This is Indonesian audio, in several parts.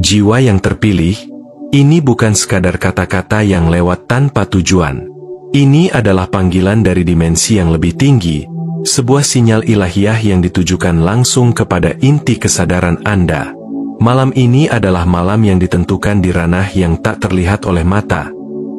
Jiwa yang terpilih, ini bukan sekadar kata-kata yang lewat tanpa tujuan. Ini adalah panggilan dari dimensi yang lebih tinggi, sebuah sinyal ilahiyah yang ditujukan langsung kepada inti kesadaran Anda. Malam ini adalah malam yang ditentukan di ranah yang tak terlihat oleh mata,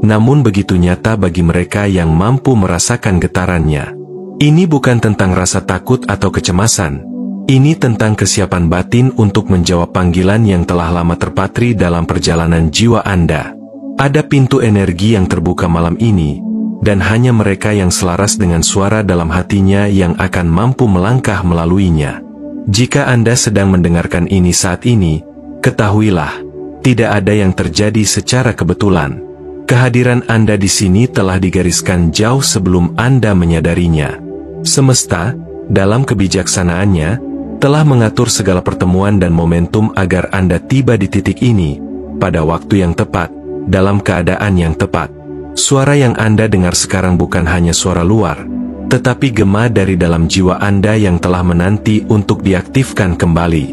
namun begitu nyata bagi mereka yang mampu merasakan getarannya. Ini bukan tentang rasa takut atau kecemasan. Ini tentang kesiapan batin untuk menjawab panggilan yang telah lama terpatri dalam perjalanan jiwa Anda. Ada pintu energi yang terbuka malam ini, dan hanya mereka yang selaras dengan suara dalam hatinya yang akan mampu melangkah melaluinya. Jika Anda sedang mendengarkan ini saat ini, ketahuilah, tidak ada yang terjadi secara kebetulan. Kehadiran Anda di sini telah digariskan jauh sebelum Anda menyadarinya. Semesta, dalam kebijaksanaannya, telah mengatur segala pertemuan dan momentum agar Anda tiba di titik ini, pada waktu yang tepat, dalam keadaan yang tepat. Suara yang Anda dengar sekarang bukan hanya suara luar, tetapi gema dari dalam jiwa Anda yang telah menanti untuk diaktifkan kembali.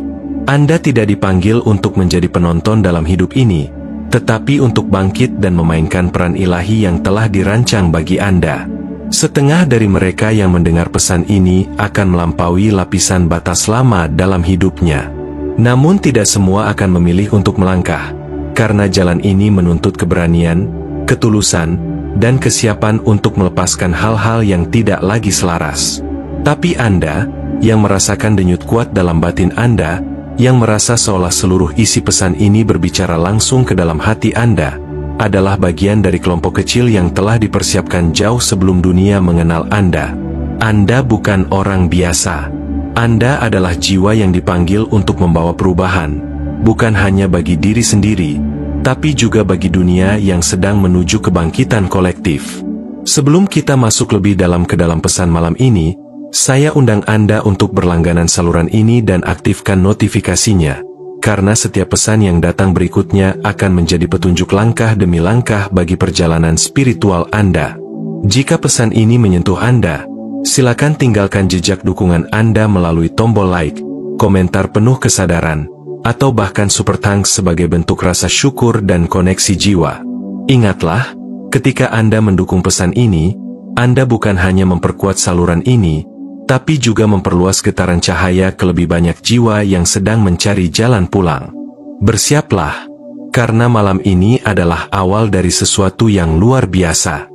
Anda tidak dipanggil untuk menjadi penonton dalam hidup ini, tetapi untuk bangkit dan memainkan peran ilahi yang telah dirancang bagi Anda. Setengah dari mereka yang mendengar pesan ini akan melampaui lapisan batas lama dalam hidupnya. Namun tidak semua akan memilih untuk melangkah, karena jalan ini menuntut keberanian, ketulusan, dan kesiapan untuk melepaskan hal-hal yang tidak lagi selaras. Tapi Anda, yang merasakan denyut kuat dalam batin Anda, yang merasa seolah seluruh isi pesan ini berbicara langsung ke dalam hati Anda, adalah bagian dari kelompok kecil yang telah dipersiapkan jauh sebelum dunia mengenal Anda. Anda bukan orang biasa. Anda adalah jiwa yang dipanggil untuk membawa perubahan, bukan hanya bagi diri sendiri, tapi juga bagi dunia yang sedang menuju kebangkitan kolektif. Sebelum kita masuk lebih dalam ke dalam pesan malam ini, saya undang Anda untuk berlangganan saluran ini dan aktifkan notifikasinya, karena setiap pesan yang datang berikutnya akan menjadi petunjuk langkah demi langkah bagi perjalanan spiritual Anda. Jika pesan ini menyentuh Anda, silakan tinggalkan jejak dukungan Anda melalui tombol like, komentar penuh kesadaran, atau bahkan super thanks sebagai bentuk rasa syukur dan koneksi jiwa. Ingatlah, ketika Anda mendukung pesan ini, Anda bukan hanya memperkuat saluran ini, tapi juga memperluas getaran cahaya ke lebih banyak jiwa yang sedang mencari jalan pulang. Bersiaplah, karena malam ini adalah awal dari sesuatu yang luar biasa.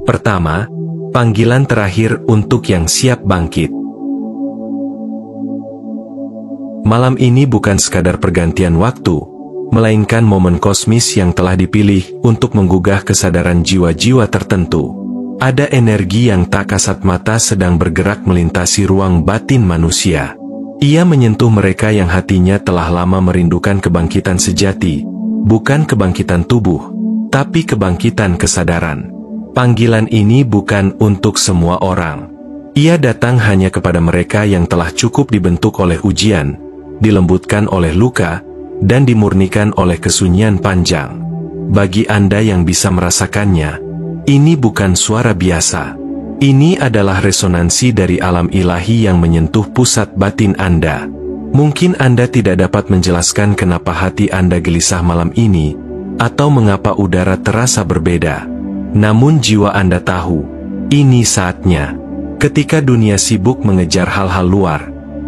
Pertama, panggilan terakhir untuk yang siap bangkit. Malam ini bukan sekadar pergantian waktu, melainkan momen kosmis yang telah dipilih untuk menggugah kesadaran jiwa-jiwa tertentu. Ada energi yang tak kasat mata sedang bergerak melintasi ruang batin manusia. Ia menyentuh mereka yang hatinya telah lama merindukan kebangkitan sejati, bukan kebangkitan tubuh, tapi kebangkitan kesadaran. Panggilan ini bukan untuk semua orang. Ia datang hanya kepada mereka yang telah cukup dibentuk oleh ujian, dilembutkan oleh luka, dan dimurnikan oleh kesunyian panjang. Bagi Anda yang bisa merasakannya, ini bukan suara biasa. Ini adalah resonansi dari alam ilahi yang menyentuh pusat batin Anda. Mungkin Anda tidak dapat menjelaskan kenapa hati Anda gelisah malam ini, atau mengapa udara terasa berbeda. Namun jiwa Anda tahu, ini saatnya. Ketika dunia sibuk mengejar hal-hal luar,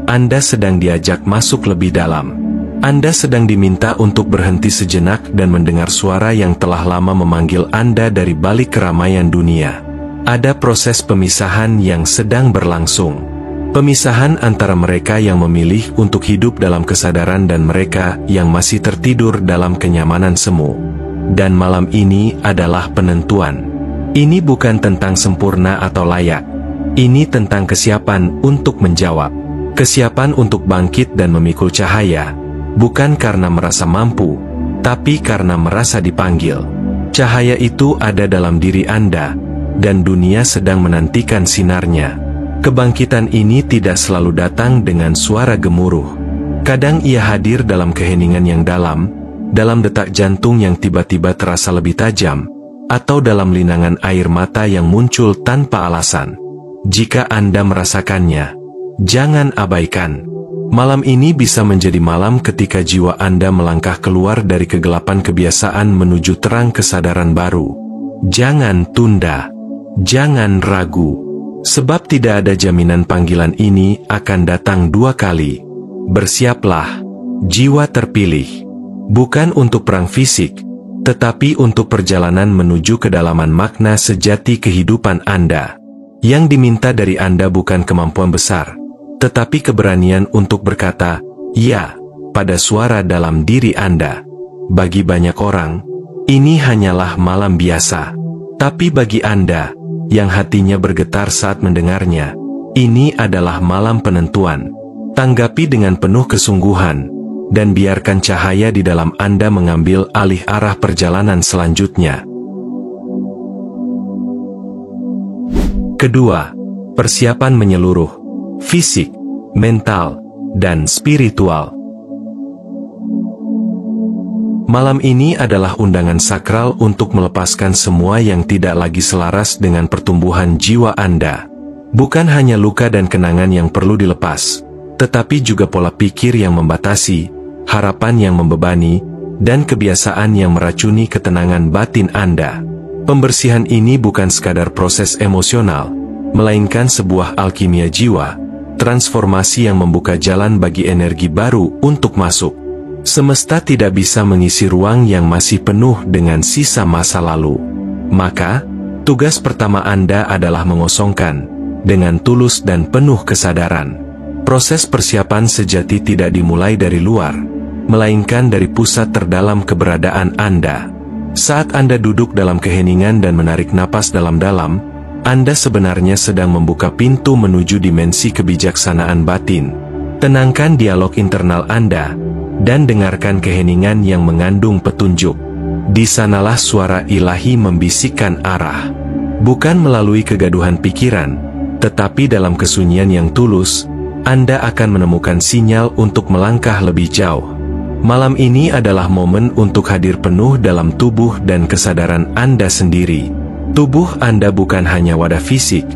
Anda sedang diajak masuk lebih dalam. Anda sedang diminta untuk berhenti sejenak dan mendengar suara yang telah lama memanggil Anda dari balik keramaian dunia. Ada proses pemisahan yang sedang berlangsung. Pemisahan antara mereka yang memilih untuk hidup dalam kesadaran dan mereka yang masih tertidur dalam kenyamanan semu. Dan malam ini adalah penentuan. Ini bukan tentang sempurna atau layak. Ini tentang kesiapan untuk menjawab. Kesiapan untuk bangkit dan memikul cahaya. Bukan karena merasa mampu, tapi karena merasa dipanggil. Cahaya itu ada dalam diri Anda, dan dunia sedang menantikan sinarnya. Kebangkitan ini tidak selalu datang dengan suara gemuruh. Kadang ia hadir dalam keheningan yang dalam detak jantung yang tiba-tiba terasa lebih tajam, atau dalam linangan air mata yang muncul tanpa alasan. Jika Anda merasakannya, Jangan abaikan. Malam ini bisa menjadi malam ketika jiwa Anda melangkah keluar dari kegelapan kebiasaan menuju terang kesadaran baru. Jangan tunda. Jangan ragu. Sebab tidak ada jaminan panggilan ini akan datang 2 kali. Bersiaplah, jiwa terpilih. Bukan untuk perang fisik, tetapi untuk perjalanan menuju kedalaman makna sejati kehidupan Anda. Yang diminta dari Anda bukan kemampuan besar, tetapi keberanian untuk berkata, "Ya," pada suara dalam diri Anda. Bagi banyak orang, ini hanyalah malam biasa. Tapi bagi Anda, yang hatinya bergetar saat mendengarnya, ini adalah malam penentuan. Tanggapi dengan penuh kesungguhan, dan biarkan cahaya di dalam Anda mengambil alih arah perjalanan selanjutnya. Kedua, persiapan menyeluruh. Fisik, mental, dan spiritual. Malam ini adalah undangan sakral untuk melepaskan semua yang tidak lagi selaras dengan pertumbuhan jiwa Anda. Bukan hanya luka dan kenangan yang perlu dilepas, tetapi juga pola pikir yang membatasi, harapan yang membebani, dan kebiasaan yang meracuni ketenangan batin Anda. Pembersihan ini bukan sekadar proses emosional, melainkan sebuah alkimia jiwa, transformasi yang membuka jalan bagi energi baru untuk masuk. Semesta tidak bisa mengisi ruang yang masih penuh dengan sisa masa lalu. Maka, tugas pertama Anda adalah mengosongkan, dengan tulus dan penuh kesadaran. Proses persiapan sejati tidak dimulai dari luar, melainkan dari pusat terdalam keberadaan Anda. Saat Anda duduk dalam keheningan dan menarik napas dalam-dalam, Anda sebenarnya sedang membuka pintu menuju dimensi kebijaksanaan batin. Tenangkan dialog internal Anda, dan dengarkan keheningan yang mengandung petunjuk. Di sanalah suara ilahi membisikkan arah. Bukan melalui kegaduhan pikiran, tetapi dalam kesunyian yang tulus, Anda akan menemukan sinyal untuk melangkah lebih jauh. Malam ini adalah momen untuk hadir penuh dalam tubuh dan kesadaran Anda sendiri. Tubuh Anda bukan hanya wadah fisik,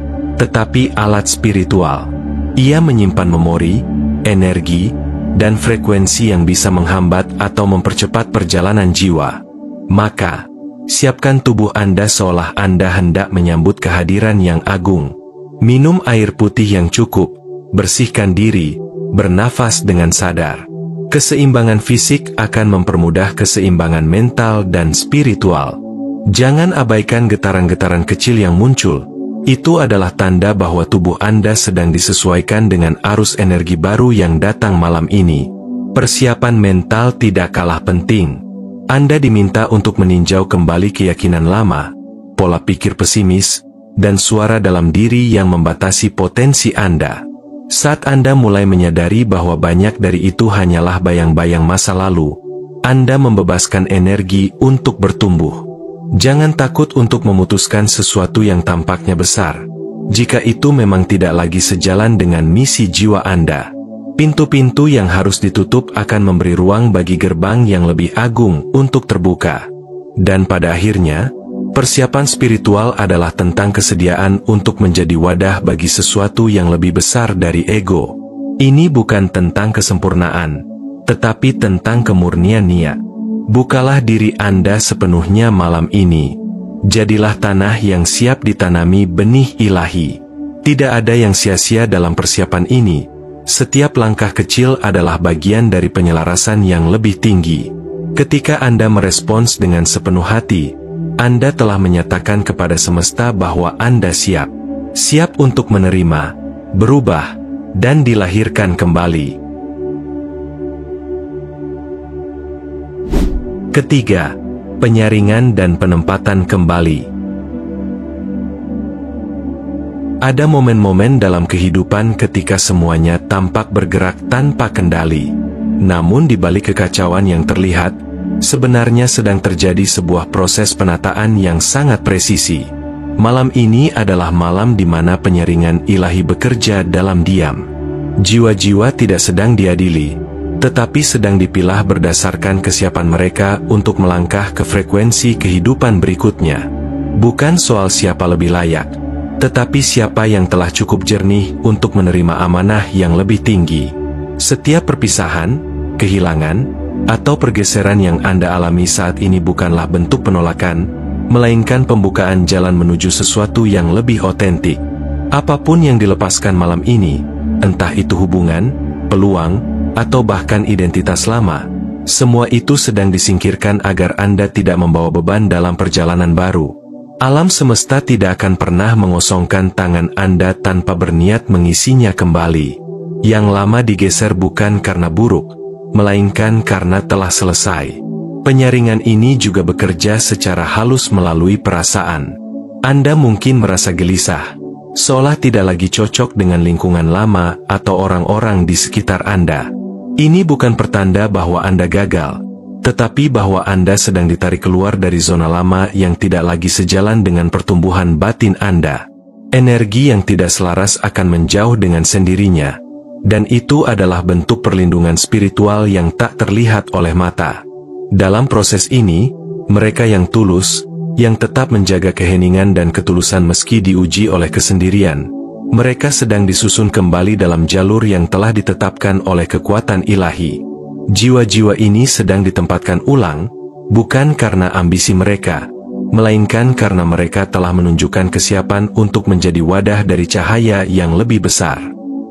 tetapi alat spiritual. Ia menyimpan memori, energi, dan frekuensi yang bisa menghambat atau mempercepat perjalanan jiwa. Maka, siapkan tubuh Anda seolah Anda hendak menyambut kehadiran yang agung. Minum air putih yang cukup, bersihkan diri, bernafas dengan sadar. Keseimbangan fisik akan mempermudah keseimbangan mental dan spiritual. Jangan abaikan getaran-getaran kecil yang muncul. Itu adalah tanda bahwa tubuh Anda sedang disesuaikan dengan arus energi baru yang datang malam ini. Persiapan mental tidak kalah penting. Anda diminta untuk meninjau kembali keyakinan lama, pola pikir pesimis, dan suara dalam diri yang membatasi potensi Anda. Saat Anda mulai menyadari bahwa banyak dari itu hanyalah bayang-bayang masa lalu, Anda membebaskan energi untuk bertumbuh. Jangan takut untuk memutuskan sesuatu yang tampaknya besar, jika itu memang tidak lagi sejalan dengan misi jiwa Anda. Pintu-pintu yang harus ditutup akan memberi ruang bagi gerbang yang lebih agung untuk terbuka. Dan pada akhirnya, persiapan spiritual adalah tentang kesediaan untuk menjadi wadah bagi sesuatu yang lebih besar dari ego. Ini bukan tentang kesempurnaan, tetapi tentang kemurnian niat. Bukalah diri Anda sepenuhnya malam ini. Jadilah tanah yang siap ditanami benih ilahi. Tidak ada yang sia-sia dalam persiapan ini. Setiap langkah kecil adalah bagian dari penyelarasan yang lebih tinggi. Ketika Anda merespons dengan sepenuh hati, Anda telah menyatakan kepada semesta bahwa Anda siap. Siap untuk menerima, berubah, dan dilahirkan kembali. Ketiga, penyaringan dan penempatan kembali. Ada momen-momen dalam kehidupan ketika semuanya tampak bergerak tanpa kendali. Namun di balik kekacauan yang terlihat, sebenarnya sedang terjadi sebuah proses penataan yang sangat presisi. Malam ini adalah malam di mana penyaringan ilahi bekerja dalam diam. Jiwa-jiwa tidak sedang diadili, tetapi sedang dipilah berdasarkan kesiapan mereka untuk melangkah ke frekuensi kehidupan berikutnya. Bukan soal siapa lebih layak, tetapi siapa yang telah cukup jernih untuk menerima amanah yang lebih tinggi. Setiap perpisahan, kehilangan, atau pergeseran yang Anda alami saat ini bukanlah bentuk penolakan, melainkan pembukaan jalan menuju sesuatu yang lebih otentik. Apapun yang dilepaskan malam ini, entah itu hubungan, peluang, atau bahkan identitas lama, semua itu sedang disingkirkan agar Anda tidak membawa beban dalam perjalanan baru. Alam semesta tidak akan pernah mengosongkan tangan Anda tanpa berniat mengisinya kembali. Yang lama digeser bukan karena buruk, melainkan karena telah selesai. Penyaringan ini juga bekerja secara halus melalui perasaan. Anda mungkin merasa gelisah, seolah tidak lagi cocok dengan lingkungan lama atau orang-orang di sekitar Anda. Ini bukan pertanda bahwa Anda gagal, tetapi bahwa Anda sedang ditarik keluar dari zona lama yang tidak lagi sejalan dengan pertumbuhan batin Anda. Energi yang tidak selaras akan menjauh dengan sendirinya, dan itu adalah bentuk perlindungan spiritual yang tak terlihat oleh mata. Dalam proses ini, mereka yang tulus, yang tetap menjaga keheningan dan ketulusan meski diuji oleh kesendirian, mereka sedang disusun kembali dalam jalur yang telah ditetapkan oleh kekuatan ilahi. Jiwa-jiwa ini sedang ditempatkan ulang, bukan karena ambisi mereka, melainkan karena mereka telah menunjukkan kesiapan untuk menjadi wadah dari cahaya yang lebih besar.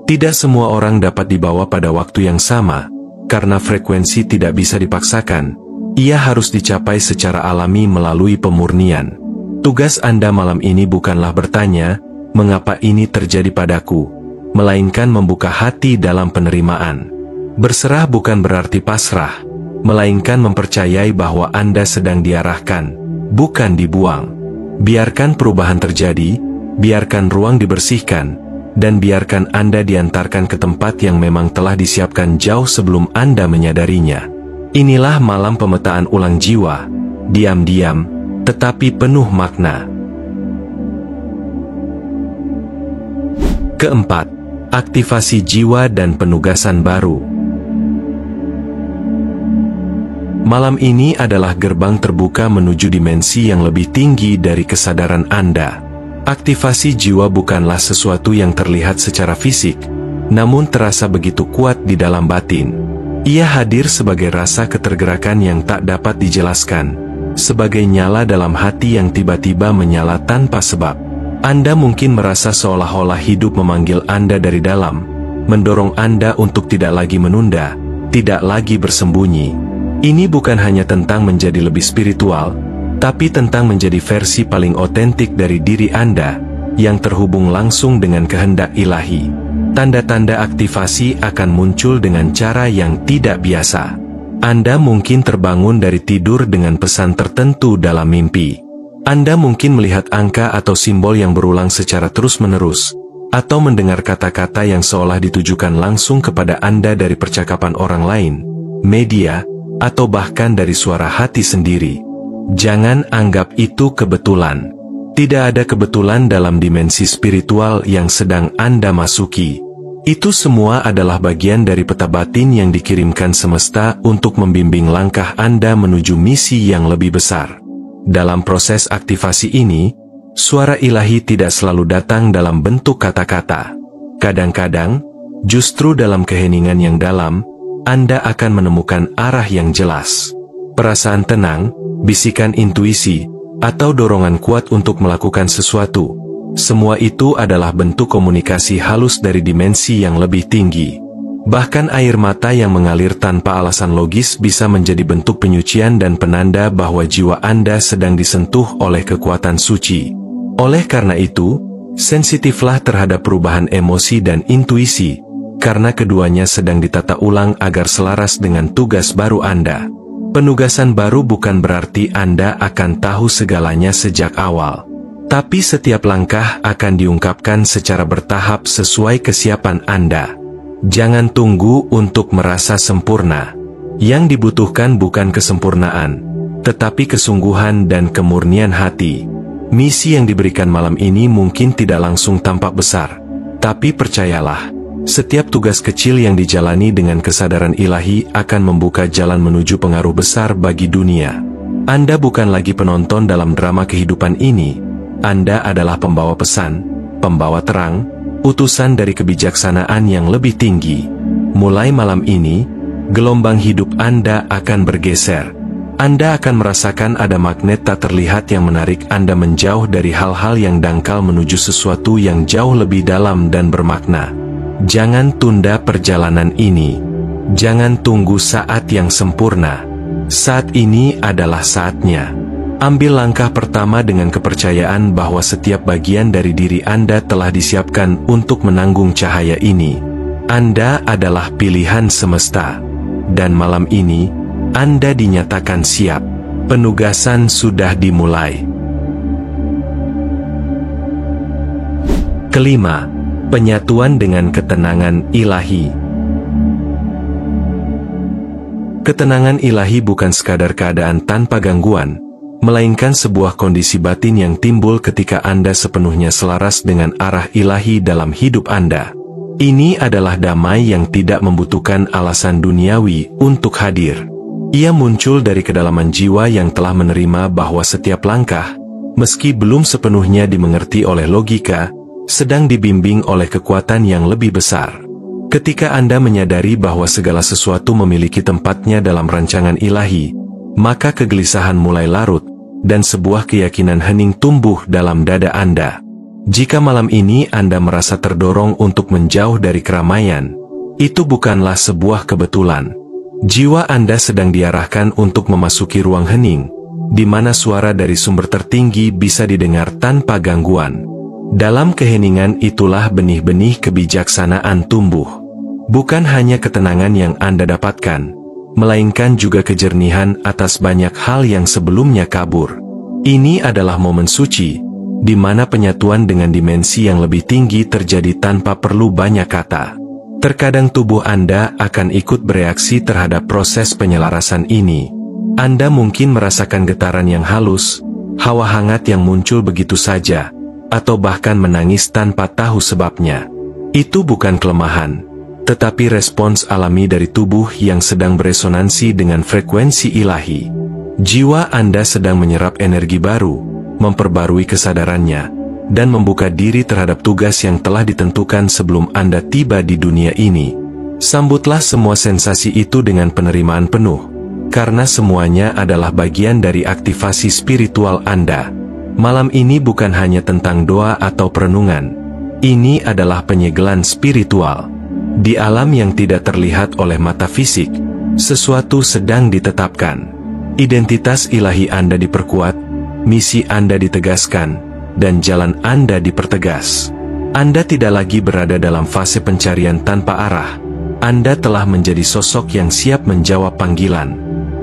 Tidak semua orang dapat dibawa pada waktu yang sama, karena frekuensi tidak bisa dipaksakan. Ia harus dicapai secara alami melalui pemurnian. Tugas Anda malam ini bukanlah bertanya, mengapa ini terjadi padaku, melainkan membuka hati dalam penerimaan. Berserah bukan berarti pasrah, melainkan mempercayai bahwa Anda sedang diarahkan, bukan dibuang. Biarkan perubahan terjadi, biarkan ruang dibersihkan, dan biarkan Anda diantarkan ke tempat yang memang telah disiapkan jauh sebelum Anda menyadarinya. Inilah malam pemetaan ulang jiwa, diam-diam, tetapi penuh makna. Keempat, aktivasi jiwa dan penugasan baru. Malam ini adalah gerbang terbuka menuju dimensi yang lebih tinggi dari kesadaran Anda. Aktivasi jiwa bukanlah sesuatu yang terlihat secara fisik, namun terasa begitu kuat di dalam batin. Ia hadir sebagai rasa ketergerakan yang tak dapat dijelaskan, sebagai nyala dalam hati yang tiba-tiba menyala tanpa sebab. Anda mungkin merasa seolah-olah hidup memanggil Anda dari dalam, mendorong Anda untuk tidak lagi menunda, tidak lagi bersembunyi. Ini bukan hanya tentang menjadi lebih spiritual, tapi tentang menjadi versi paling otentik dari diri Anda, yang terhubung langsung dengan kehendak ilahi. Tanda-tanda aktivasi akan muncul dengan cara yang tidak biasa. Anda mungkin terbangun dari tidur dengan pesan tertentu dalam mimpi. Anda mungkin melihat angka atau simbol yang berulang secara terus-menerus, atau mendengar kata-kata yang seolah ditujukan langsung kepada Anda dari percakapan orang lain, media, atau bahkan dari suara hati sendiri. Jangan anggap itu kebetulan. Tidak ada kebetulan dalam dimensi spiritual yang sedang Anda masuki. Itu semua adalah bagian dari peta batin yang dikirimkan semesta untuk membimbing langkah Anda menuju misi yang lebih besar. Dalam proses aktivasi ini, suara ilahi tidak selalu datang dalam bentuk kata-kata. Kadang-kadang, justru dalam keheningan yang dalam, Anda akan menemukan arah yang jelas. Perasaan tenang, bisikan intuisi, atau dorongan kuat untuk melakukan sesuatu. Semua itu adalah bentuk komunikasi halus dari dimensi yang lebih tinggi. Bahkan air mata yang mengalir tanpa alasan logis bisa menjadi bentuk penyucian dan penanda bahwa jiwa Anda sedang disentuh oleh kekuatan suci. Oleh karena itu, sensitiflah terhadap perubahan emosi dan intuisi, karena keduanya sedang ditata ulang agar selaras dengan tugas baru Anda. Penugasan baru bukan berarti Anda akan tahu segalanya sejak awal. Tapi setiap langkah akan diungkapkan secara bertahap sesuai kesiapan Anda. Jangan tunggu untuk merasa sempurna. Yang dibutuhkan bukan kesempurnaan, tetapi kesungguhan dan kemurnian hati. Misi yang diberikan malam ini mungkin tidak langsung tampak besar, tapi percayalah, setiap tugas kecil yang dijalani dengan kesadaran ilahi akan membuka jalan menuju pengaruh besar bagi dunia. Anda bukan lagi penonton dalam drama kehidupan ini. Anda adalah pembawa pesan, pembawa terang, utusan dari kebijaksanaan yang lebih tinggi. Mulai malam ini, gelombang hidup Anda akan bergeser. Anda akan merasakan ada magnet tak terlihat yang menarik Anda menjauh dari hal-hal yang dangkal menuju sesuatu yang jauh lebih dalam dan bermakna. Jangan tunda perjalanan ini. Jangan tunggu saat yang sempurna. Saat ini adalah saatnya. Ambil langkah pertama dengan kepercayaan bahwa setiap bagian dari diri Anda telah disiapkan untuk menanggung cahaya ini. Anda adalah pilihan semesta. Dan malam ini, Anda dinyatakan siap. Penugasan sudah dimulai. Kelima, penyatuan dengan ketenangan ilahi. Ketenangan ilahi bukan sekadar keadaan tanpa gangguan, melainkan sebuah kondisi batin yang timbul ketika Anda sepenuhnya selaras dengan arah ilahi dalam hidup Anda. Ini adalah damai yang tidak membutuhkan alasan duniawi untuk hadir. Ia muncul dari kedalaman jiwa yang telah menerima bahwa setiap langkah, meski belum sepenuhnya dimengerti oleh logika, sedang dibimbing oleh kekuatan yang lebih besar. Ketika Anda menyadari bahwa segala sesuatu memiliki tempatnya dalam rancangan ilahi, maka kegelisahan mulai larut, dan sebuah keyakinan hening tumbuh dalam dada Anda. Jika malam ini Anda merasa terdorong untuk menjauh dari keramaian, itu bukanlah sebuah kebetulan. Jiwa Anda sedang diarahkan untuk memasuki ruang hening, di mana suara dari sumber tertinggi bisa didengar tanpa gangguan. Dalam keheningan itulah benih-benih kebijaksanaan tumbuh. Bukan hanya ketenangan yang Anda dapatkan, melainkan juga kejernihan atas banyak hal yang sebelumnya kabur. Ini adalah momen suci, di mana penyatuan dengan dimensi yang lebih tinggi terjadi tanpa perlu banyak kata. Terkadang tubuh Anda akan ikut bereaksi terhadap proses penyelarasan ini. Anda mungkin merasakan getaran yang halus, hawa hangat yang muncul begitu saja, atau bahkan menangis tanpa tahu sebabnya. Itu bukan kelemahan, tetapi respons alami dari tubuh yang sedang beresonansi dengan frekuensi ilahi. Jiwa Anda sedang menyerap energi baru, memperbarui kesadarannya, dan membuka diri terhadap tugas yang telah ditentukan sebelum Anda tiba di dunia ini. Sambutlah semua sensasi itu dengan penerimaan penuh, karena semuanya adalah bagian dari aktivasi spiritual Anda. Malam ini bukan hanya tentang doa atau perenungan. Ini adalah penyegelan spiritual. Di alam yang tidak terlihat oleh mata fisik, sesuatu sedang ditetapkan. Identitas ilahi Anda diperkuat, misi Anda ditegaskan, dan jalan Anda dipertegas. Anda tidak lagi berada dalam fase pencarian tanpa arah. Anda telah menjadi sosok yang siap menjawab panggilan.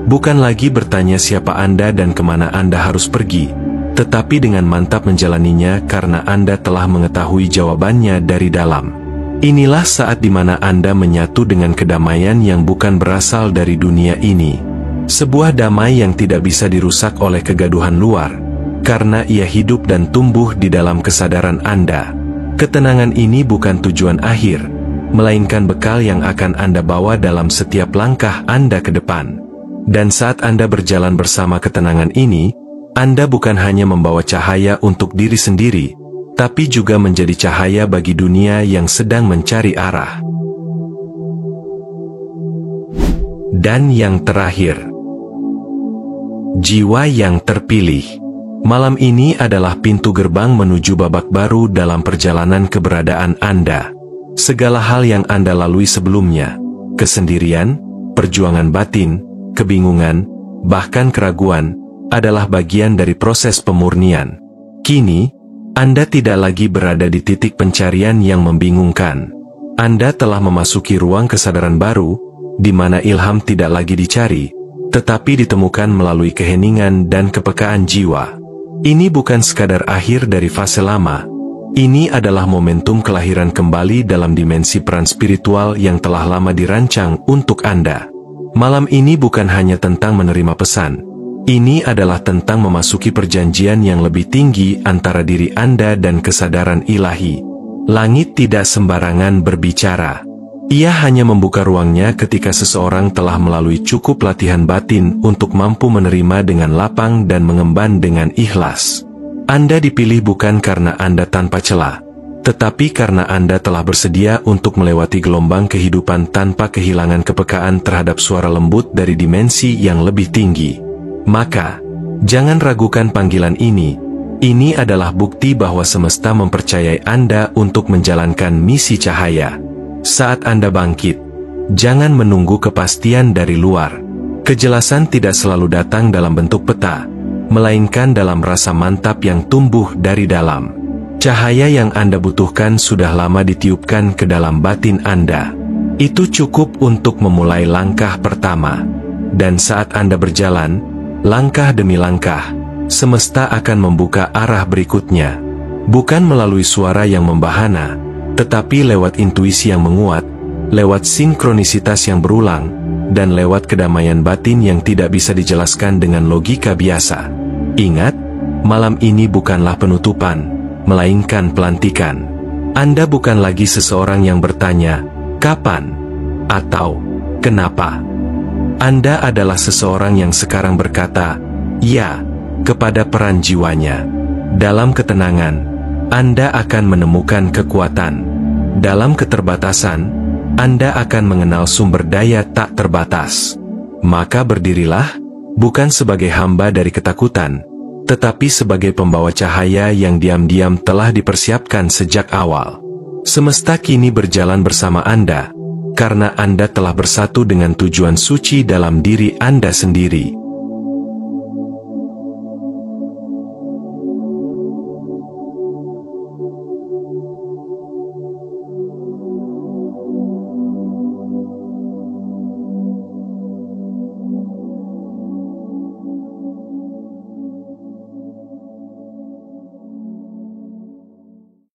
Bukan lagi bertanya siapa Anda dan kemana Anda harus pergi, tetapi dengan mantap menjalaninya karena Anda telah mengetahui jawabannya dari dalam. Inilah saat di mana Anda menyatu dengan kedamaian yang bukan berasal dari dunia ini. Sebuah damai yang tidak bisa dirusak oleh kegaduhan luar, karena ia hidup dan tumbuh di dalam kesadaran Anda. Ketenangan ini bukan tujuan akhir, melainkan bekal yang akan Anda bawa dalam setiap langkah Anda ke depan. Dan saat Anda berjalan bersama ketenangan ini, Anda bukan hanya membawa cahaya untuk diri sendiri, tapi juga menjadi cahaya bagi dunia yang sedang mencari arah. Dan yang terakhir, jiwa yang terpilih. Malam ini adalah pintu gerbang menuju babak baru dalam perjalanan keberadaan Anda. Segala hal yang Anda lalui sebelumnya, kesendirian, perjuangan batin, kebingungan, bahkan keraguan, adalah bagian dari proses pemurnian. Kini, Anda tidak lagi berada di titik pencarian yang membingungkan. Anda telah memasuki ruang kesadaran baru, di mana ilham tidak lagi dicari, tetapi ditemukan melalui keheningan dan kepekaan jiwa. Ini bukan sekadar akhir dari fase lama. Ini adalah momentum kelahiran kembali dalam dimensi peran spiritual yang telah lama dirancang untuk Anda. Malam ini bukan hanya tentang menerima pesan. Ini adalah tentang memasuki perjanjian yang lebih tinggi antara diri Anda dan kesadaran ilahi. Langit tidak sembarangan berbicara. Ia hanya membuka ruangnya ketika seseorang telah melalui cukup latihan batin untuk mampu menerima dengan lapang dan mengemban dengan ikhlas. Anda dipilih bukan karena Anda tanpa celah, tetapi karena Anda telah bersedia untuk melewati gelombang kehidupan tanpa kehilangan kepekaan terhadap suara lembut dari dimensi yang lebih tinggi. Maka, jangan ragukan panggilan ini. Ini adalah bukti bahwa semesta mempercayai Anda untuk menjalankan misi cahaya. Saat Anda bangkit, jangan menunggu kepastian dari luar. Kejelasan tidak selalu datang dalam bentuk peta, melainkan dalam rasa mantap yang tumbuh dari dalam. Cahaya yang Anda butuhkan sudah lama ditiupkan ke dalam batin Anda. Itu cukup untuk memulai langkah pertama. Dan saat Anda berjalan, langkah demi langkah, semesta akan membuka arah berikutnya. Bukan melalui suara yang membahana, tetapi lewat intuisi yang menguat, lewat sinkronisitas yang berulang, dan lewat kedamaian batin yang tidak bisa dijelaskan dengan logika biasa. Ingat, malam ini bukanlah penutupan, melainkan pelantikan. Anda bukan lagi seseorang yang bertanya, kapan? Atau, kenapa? Anda adalah seseorang yang sekarang berkata, ya, kepada peran jiwanya. Dalam ketenangan, Anda akan menemukan kekuatan. Dalam keterbatasan, Anda akan mengenal sumber daya tak terbatas. Maka berdirilah, bukan sebagai hamba dari ketakutan, tetapi sebagai pembawa cahaya yang diam-diam telah dipersiapkan sejak awal. Semesta kini berjalan bersama Anda, karena Anda telah bersatu dengan tujuan suci dalam diri Anda sendiri.